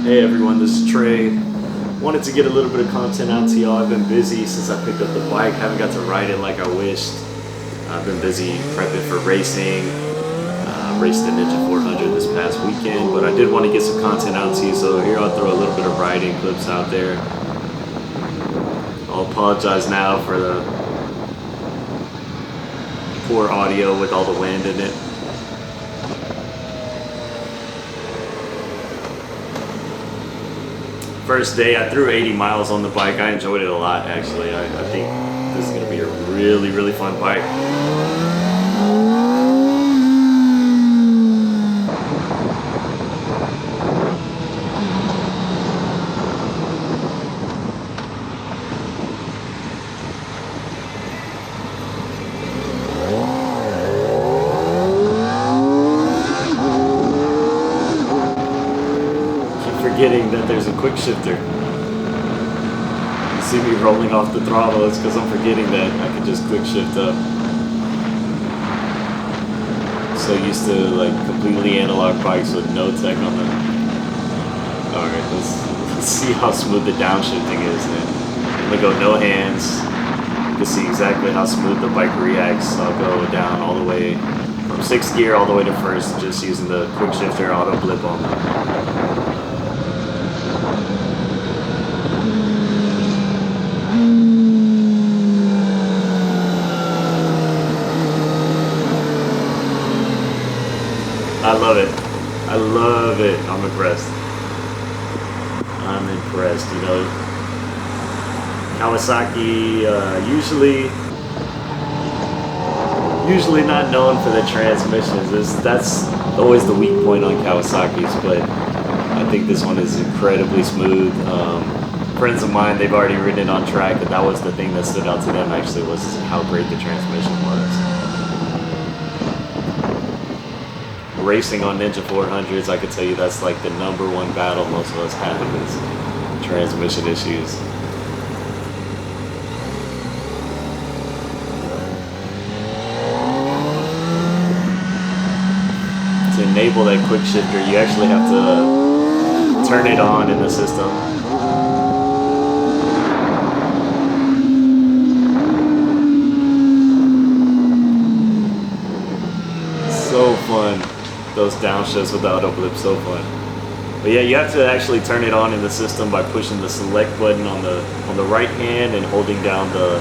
Hey everyone, this is Trey. Wanted to get a little bit of content out to y'all. I've been busy since I picked up the bike. Haven't got to ride it like I wished. I've been busy prepping for racing. Raced the Ninja 400 this past weekend, but I did want to get some content out to you, so here I'll throw a little bit of riding clips out there. I'll apologize now for the poor audio with all the wind in it. First day, I threw 80 miles on the bike. I enjoyed it a lot, actually. I think this is going to be a really, really fun bike. Forgetting that there's a Quickshifter. You see me rolling off the throttle, it's because I'm forgetting that I can just quick shift up. So used to like completely analog bikes with no tech on them. Alright, let's see how smooth the downshifting is then. I'm gonna go no hands. You can see exactly how smooth the bike reacts. I'll go down all the way from 6th gear all the way to 1st, just using the Quickshifter auto blip on them. I love it. I love it. I'm impressed. I'm impressed. You know, Kawasaki usually not known for the transmissions. That's always the weak point on Kawasaki's, but I think this one is incredibly smooth. Friends of mine, they've already ridden it on track, and that was the thing that stood out to them actually, was how great the transmission was. Racing on Ninja 400s, I could tell you that's like the #1 battle most of us have, is transmission issues. To enable that quick shifter, you actually have to turn it on in the system. So fun. Those downshifts with the auto blip, so fun. But yeah, you have to actually turn it on in the system by pushing the select button on the right hand and holding down the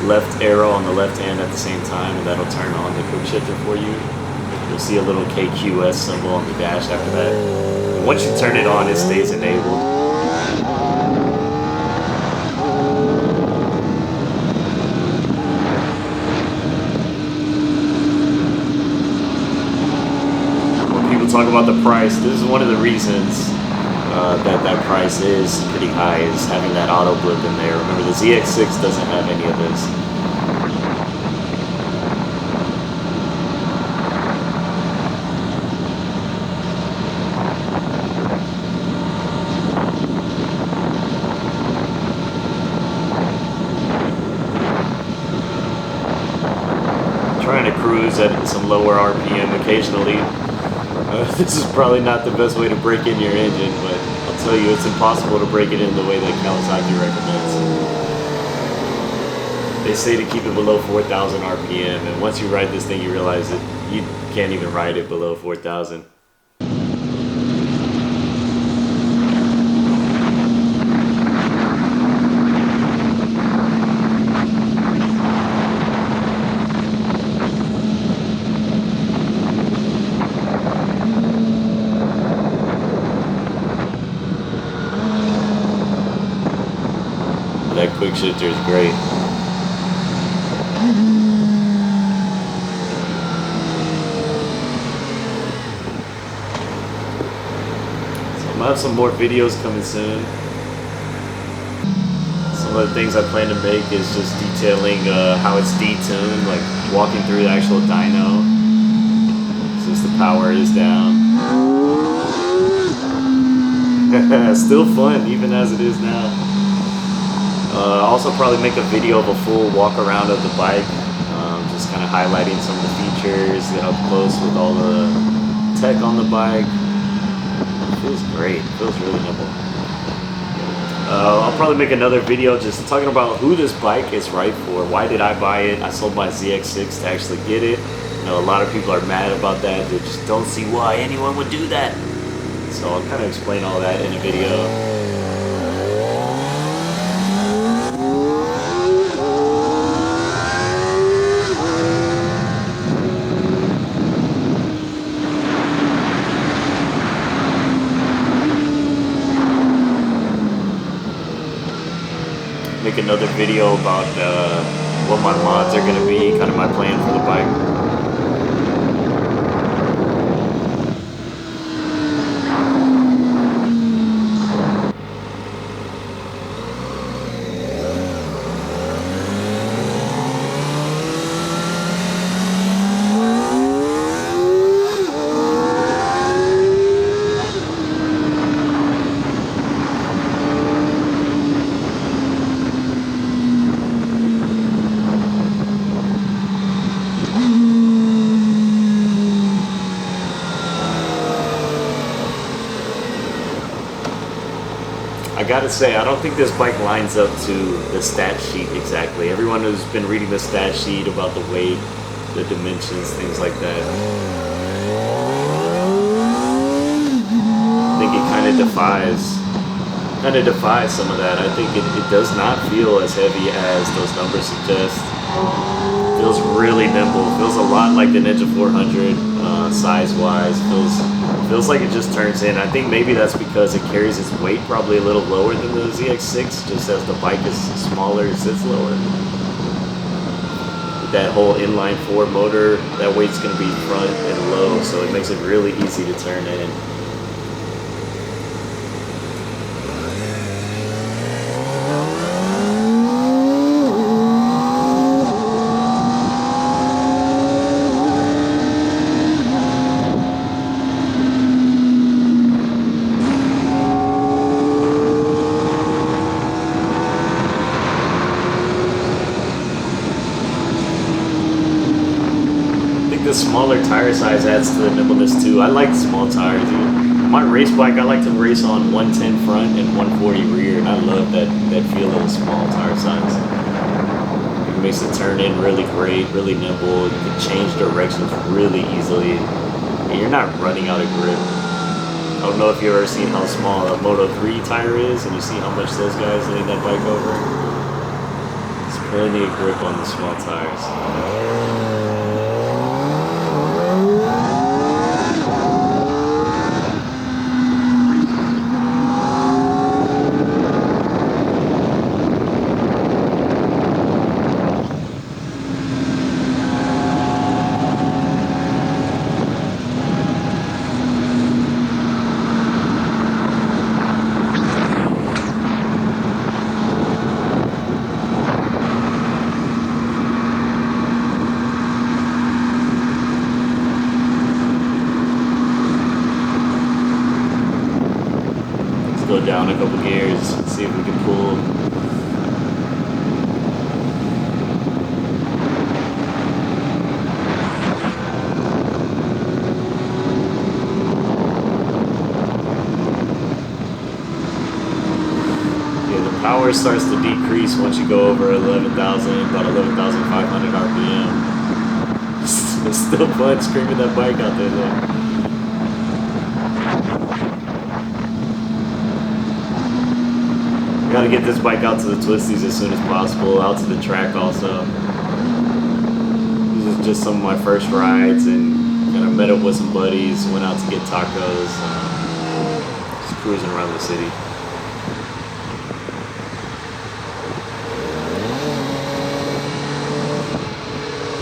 left arrow on the left hand at the same time, and that'll turn on the quick shifter for you. You'll see a little KQS symbol on the dash after that. And once you turn it on, it stays enabled. Talk about the price. This is one of the reasons that price is pretty high, is having that auto blip in there. Remember, the ZX6 doesn't have any of this. Trying to cruise at some lower RPM occasionally. This is probably not the best way to break in your engine, but I'll tell you, it's impossible to break it in the way that Kawasaki recommends. They say to keep it below 4,000 RPM, and once you ride this thing, you realize that you can't even ride it below 4,000. That quick shifter is great. So I'm gonna have some more videos coming soon. Some of the things I plan to make is just detailing how it's detuned, like walking through the actual dyno, since the power is down. Still fun, even as it is now. Also probably make a video of a full walk around of the bike, just kind of highlighting some of the features, get up close with all the tech on the bike. Feels great. Feels really nimble. I'll probably make another video just talking about who this bike is right for. Why did I buy it? I sold my ZX6 to actually get it. You know, a lot of people are mad about that. They just don't see why anyone would do that. So I'll kind of explain all that in a video. Make another video about what my mods are going to be, kind of my plan for the bike. I gotta say, I don't think this bike lines up to the stat sheet exactly. Everyone who's been reading the stat sheet about the weight, the dimensions, things like that, I think it kind of defies some of that. I think it does not feel as heavy as those numbers suggest. It feels really nimble. It feels a lot like the Ninja 400 size-wise. Feels like it just turns in. I think maybe that's because it carries its weight probably a little lower than the ZX6, just as the bike is smaller, it sits lower. That whole inline 4 motor, that weight's going to be front and low, so it makes it really easy to turn in. The smaller tire size adds to the nimbleness too. I like small tires. My race bike, I like to race on 110 front and 140 rear, and I love that feel of the small tire size. It makes the turn in really great, really nimble. You can change directions really easily, and you're not running out of grip. I don't know if you've ever seen how small a Moto 3 tire is, and you see how much those guys lean that bike over. There's plenty of grip on the small tires. Go down a couple gears, see if we can pull. Yeah, the power starts to decrease once you go over 11,000, about 11,500 RPM. It's still fun screaming that bike out there though. Gotta get this bike out to the twisties as soon as possible, out to the track also. This is just some of my first rides, and kind of met up with some buddies, went out to get tacos, just cruising around the city.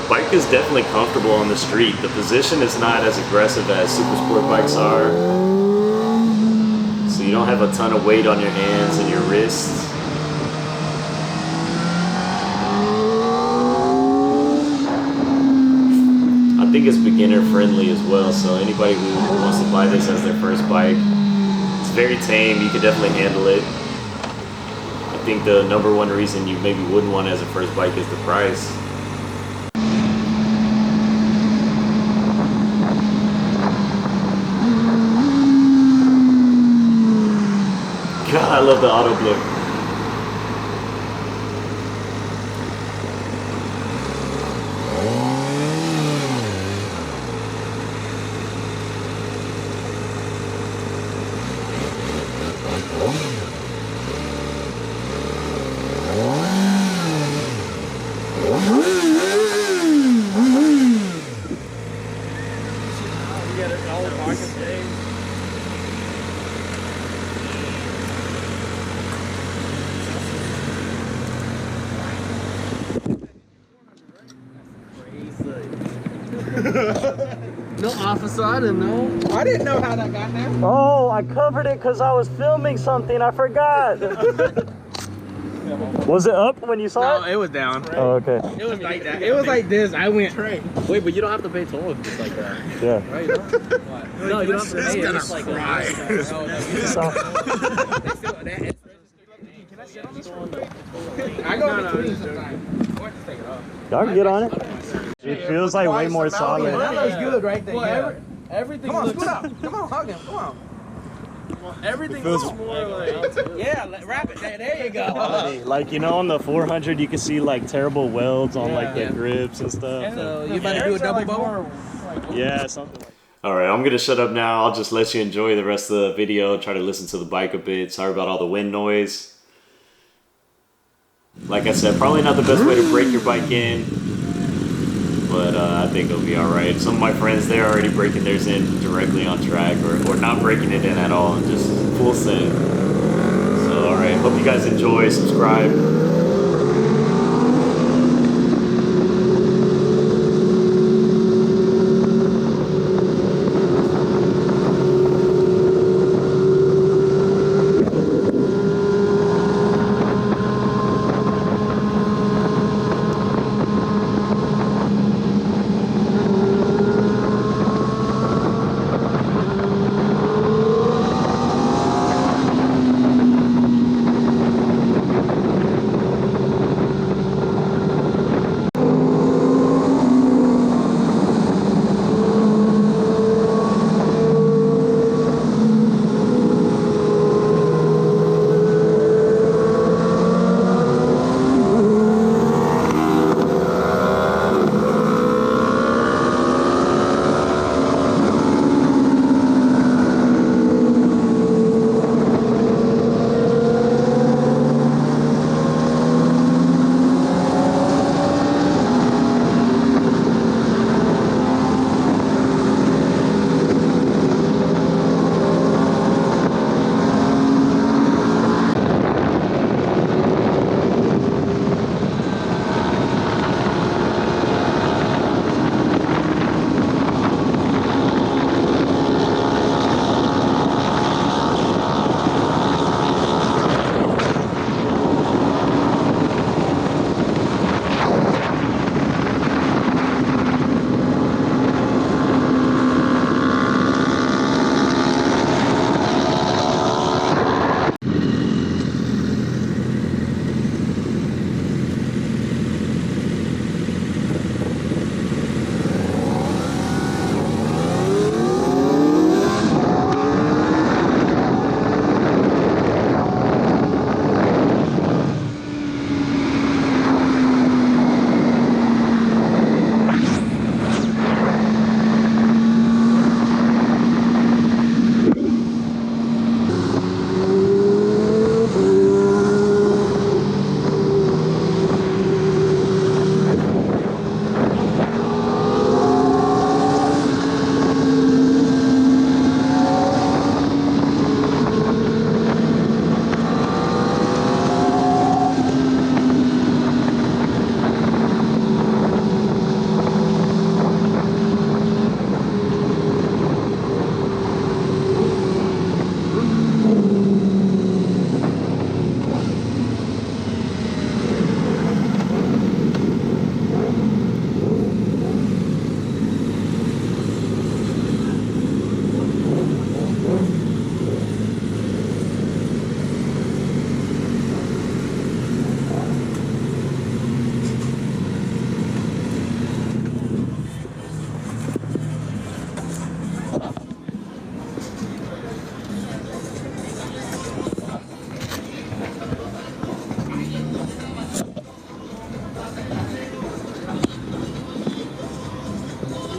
The bike is definitely comfortable on the street. The position is not as aggressive as super sport bikes are. You don't have a ton of weight on your hands and your wrists. I think it's beginner friendly as well, so anybody who wants to buy this as their first bike, it's very tame, you can definitely handle it. I think the number one reason you maybe wouldn't want it as a first bike is the price. love the auto blip. No officer, I didn't know. I didn't know how that got there. Oh, I covered it because I was filming something. I forgot. Was it up when you saw No, it? it was down. Oh, okay. It was like that. It was like this. I went. Wait, but you don't have to pay toll if it's like that. Yeah. Right? No, no you don't have to pay. It's like I go between sometimes. Or just take it off. Y'all can get on it. It feels like way more solid. That looks good right there. Well, everything Come on, looks. scoot up. Come on, hug him. Come on. Everything feels- looks more like. Yeah, wrap it. There you go. Like, you know, on the 400, you can see like terrible welds on like the Yeah. grips and stuff. So you about to do a double bubble? Yeah, something like that. All right, I'm gonna shut up now. I'll just let you enjoy the rest of the video. Try to listen to the bike a bit. Sorry about all the wind noise. Like I said, probably not the best way to break your bike in, but I think it'll be all right. Some of my friends, they're already breaking theirs in directly on track, or not breaking it in at all, and just full send. So, all right, hope you guys enjoy. Subscribe.